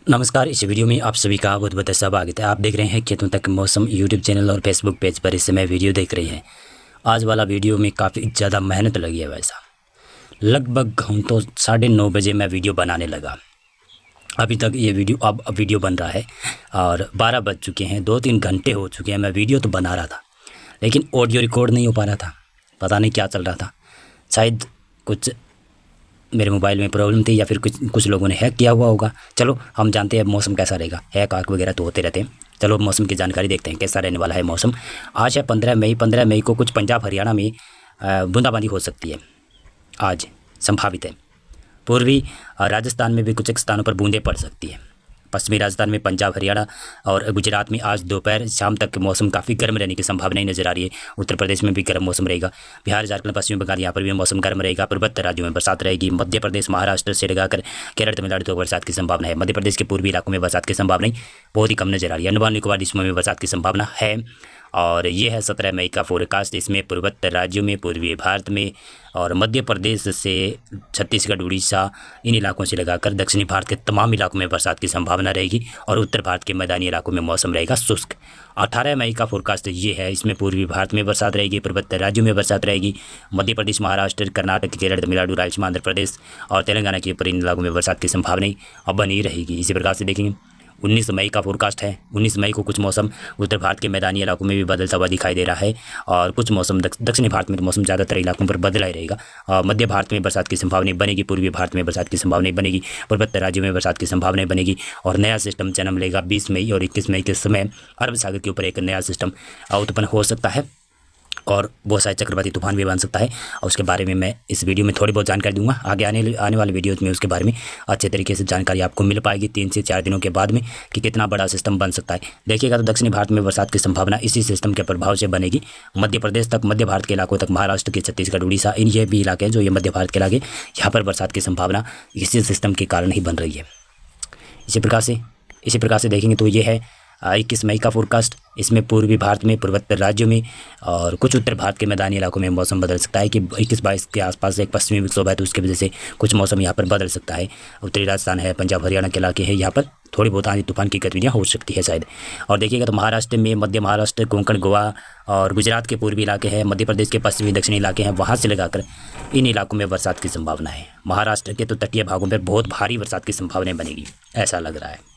नमस्कार। इस वीडियो में आप सभी का बहुत बहुत स्वागत है। आप देख रहे हैं खेतों तक मौसम यूट्यूब चैनल और फेसबुक पेज पर इस समय वीडियो देख रहे हैं। आज वाला वीडियो में काफ़ी ज़्यादा मेहनत लगी है। वैसा लगभग घंटों 9:30 बजे मैं वीडियो बनाने लगा। अभी तक ये वीडियो बन रहा है और 12 बज चुके हैं। 2-3 घंटे हो चुके हैं। मैं वीडियो तो बना रहा था लेकिन ऑडियो रिकॉर्ड नहीं हो पा रहा था। पता नहीं क्या चल रहा था। शायद कुछ मेरे मोबाइल में प्रॉब्लम थी या फिर कुछ लोगों ने हैक किया हुआ होगा। चलो हम जानते हैं अब मौसम कैसा रहेगा। हैक वगैरह तो होते रहते हैं। चलो मौसम की जानकारी देखते हैं कैसा रहने वाला है मौसम। आज है 15 मई। 15 मई को कुछ पंजाब हरियाणा में बूंदाबांदी हो सकती है। आज संभावित है। पूर्वी राजस्थान में भी कुछ एक स्थानों पर बूंदें पड़ सकती है। पश्चिमी राजस्थान में, पंजाब हरियाणा और गुजरात में आज दोपहर शाम तक मौसम काफ़ी गर्म रहने की संभावनाएं नजर आ रही है। उत्तर प्रदेश में भी गर्म मौसम रहेगा। बिहार, झारखंड, पश्चिम बंगाल यहाँ पर भी मौसम गर्म रहेगा। पूर्वोत्तर राज्यों में बरसात रहेगी। मध्य प्रदेश, महाराष्ट्र से लगाकर केरल, तमिलनाडु तक बरसात की संभावना है। मध्य प्रदेश के पूर्वी इलाकों में बरसात की संभावनाएं बहुत ही कम नजर आ रही है। अंडमान निकोबार द्वीपों में बरसात की संभावना है। और ये है 17 मई का फोरकास्ट। इसमें पूर्वोत्तर राज्यों में, पूर्वी भारत में और मध्य प्रदेश से छत्तीसगढ़, उड़ीसा, इन इलाकों से लगाकर दक्षिणी भारत के तमाम इलाकों में बरसात की संभावना रहेगी। और उत्तर भारत के मैदानी इलाकों में मौसम रहेगा शुष्क। 18 मई का फोरकास्ट ये है। इसमें पूर्वी भारत में बरसात रहेगी, पूर्वोत्तर राज्यों में बरसात रहेगी। मध्य प्रदेश, महाराष्ट्र, कर्नाटक, केरल, तमिलनाडु, रायलसीमा, आंध्र प्रदेश और तेलंगाना के ऊपर इन इलाकों में बरसात की संभावनाएं अब बनी रहेगी। इसी प्रकार से देखेंगे 19 मई का फोरकास्ट है। 19 मई को कुछ मौसम उत्तर भारत के मैदानी इलाकों में भी बदलता हुआ दिखाई दे रहा है और कुछ मौसम दक्षिणी भारत में तो मौसम ज़्यादातर इलाकों पर बदला ही रहेगा। मध्य भारत में बरसात की संभावना बनेगी, पूर्वी भारत में बरसात की संभावना बनेगी, पूर्वोत्तर राज्यों में बरसात की संभावना बनेगी। और नया सिस्टम जन्म लेगा 20 मई और 21 मई के समय अरब सागर के ऊपर एक नया सिस्टम उत्पन्न हो सकता है और बहुत सारे चक्रवाती तूफान भी बन सकता है। और उसके बारे में मैं इस वीडियो में थोड़ी बहुत जानकारी दूंगा। आगे आने वाले वीडियोज़ में उसके बारे में अच्छे तरीके से जानकारी आपको मिल पाएगी 3 से 4 दिनों के बाद में कि कितना बड़ा सिस्टम बन सकता है। देखिएगा तो दक्षिणी भारत में बरसात की संभावना इसी सिस्टम के प्रभाव से बनेगी। मध्य प्रदेश तक, मध्य भारत के इलाकों तक, महाराष्ट्र के, छत्तीसगढ़, उड़ीसा, इन ये भी इलाके जो ये मध्य भारत के इलाके, यहाँ पर बरसात की संभावना इसी सिस्टम के कारण ही बन रही है। इसी प्रकार से देखेंगे तो ये है 21 मई का फोरकास्ट। इसमें पूर्वी भारत में, पूर्वोत्तर राज्यों में और कुछ उत्तर भारत के मैदानी इलाकों में मौसम बदल सकता है कि 21-22 के आसपास एक पश्चिमी विक्षोभ है तो उसकी वजह से कुछ मौसम यहाँ पर बदल सकता है। उत्तरी राजस्थान है, पंजाब हरियाणा के इलाके हैं, यहाँ पर थोड़ी बहुत आंधी तूफान की गतिविधियाँ हो सकती है शायद। और देखिएगा तो महाराष्ट्र में, मध्य महाराष्ट्र, कोंकण, गोवा और गुजरात के पूर्वी इलाके हैं, मध्य प्रदेश के पश्चिमी दक्षिणी इलाके हैं, वहाँ से लगाकर इन इलाकों में बरसात की संभावना है। महाराष्ट्र के तो तटीय भागों पर बहुत भारी बरसात की संभावना बनेगी, ऐसा लग रहा है।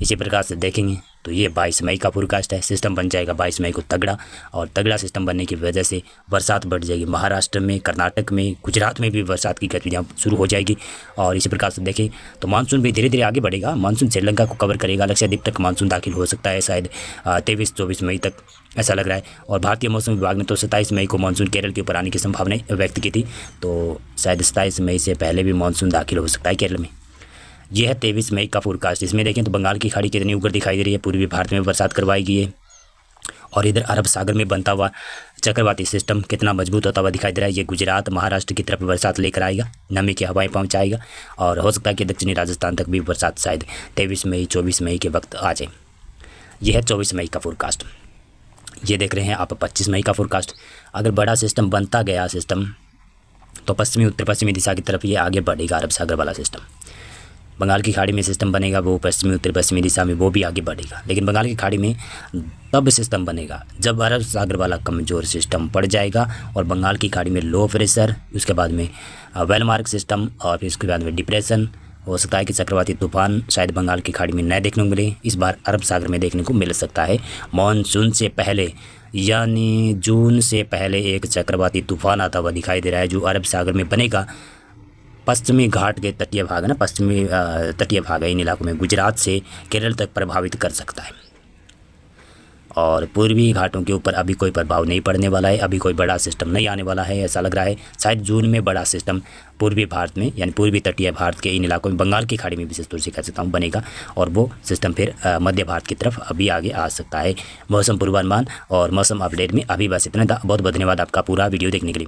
इसी प्रकार से देखेंगे तो ये 22 मई का फोरकास्ट है। सिस्टम बन जाएगा 22 मई को तगड़ा, और तगड़ा सिस्टम बनने की वजह से बरसात बढ़ जाएगी। महाराष्ट्र में, कर्नाटक में, गुजरात में भी बरसात की गतिविधियाँ शुरू हो जाएगी। और इसी प्रकार से देखें तो मानसून भी धीरे धीरे आगे बढ़ेगा। मानसून श्रीलंका को कवर करेगा। लक्षद्वीप तक मानसून दाखिल हो सकता है शायद 23-24 मई तक, ऐसा लग रहा है। और भारतीय मौसम विभाग ने तो 27 मई को मानसून केरल के ऊपर आने की संभावना व्यक्त की थी, तो शायद 27 मई से पहले भी मानसून दाखिल हो सकता है केरल में। यह है 23 मई का फोरकास्ट। इसमें देखें तो बंगाल की खाड़ी कितनी उग्र दिखाई दे रही है। पूर्वी भारत में बरसात करवाएगी ये, और इधर अरब सागर में बनता हुआ चक्रवाती सिस्टम कितना मजबूत होता हुआ दिखाई दे रहा है। ये गुजरात, महाराष्ट्र की तरफ बरसात लेकर आएगा, नमी की हवाएं पहुंचाएगा और हो सकता है कि दक्षिणी राजस्थान तक भी बरसात शायद 23 मई 24 मई के वक्त आ जाए। यह है 24 मई का फोरकास्ट। ये देख रहे हैं आप 25 मई का फोरकास्ट। अगर बड़ा सिस्टम बनता गया सिस्टम तो पश्चिमी, उत्तर पश्चिमी दिशा की तरफ ये आगे बढ़ेगा। अरब सागर वाला सिस्टम, बंगाल की खाड़ी में सिस्टम बनेगा, वो पश्चिमी, उत्तर पश्चिमी दिशा में वो भी आगे बढ़ेगा। लेकिन बंगाल की खाड़ी में तब सिस्टम बनेगा जब अरब सागर वाला कमज़ोर सिस्टम पड़ जाएगा और बंगाल की खाड़ी में लो प्रेशर, उसके बाद में वेलमार्क सिस्टम और फिर उसके बाद में डिप्रेशन। हो सकता है कि चक्रवाती तूफान शायद बंगाल की खाड़ी में न देखने को मिले, इस बार अरब सागर में देखने को मिल सकता है। मानसून से पहले यानी जून से पहले एक चक्रवाती तूफान आता हुआ दिखाई दे रहा है जो अरब सागर में बनेगा। पश्चिमी घाट के तटीय भाग है ना, पश्चिमी तटीय भाग है, इन इलाकों में गुजरात से केरल तक प्रभावित कर सकता है। और पूर्वी घाटों के ऊपर अभी कोई प्रभाव नहीं पड़ने वाला है, अभी कोई बड़ा सिस्टम नहीं आने वाला है, ऐसा लग रहा है। शायद जून में बड़ा सिस्टम पूर्वी भारत में यानी पूर्वी तटीय भारत के इन इलाकों में, बंगाल की खाड़ी में विशेष तौर से कह सकता हूँ बनेगा, और वो सिस्टम फिर मध्य भारत की तरफ अभी आगे आ सकता है। मौसम पूर्वानुमान और मौसम अपडेट में अभी बस इतना था। बहुत बहुत धन्यवाद आपका पूरा वीडियो देखने के लिए।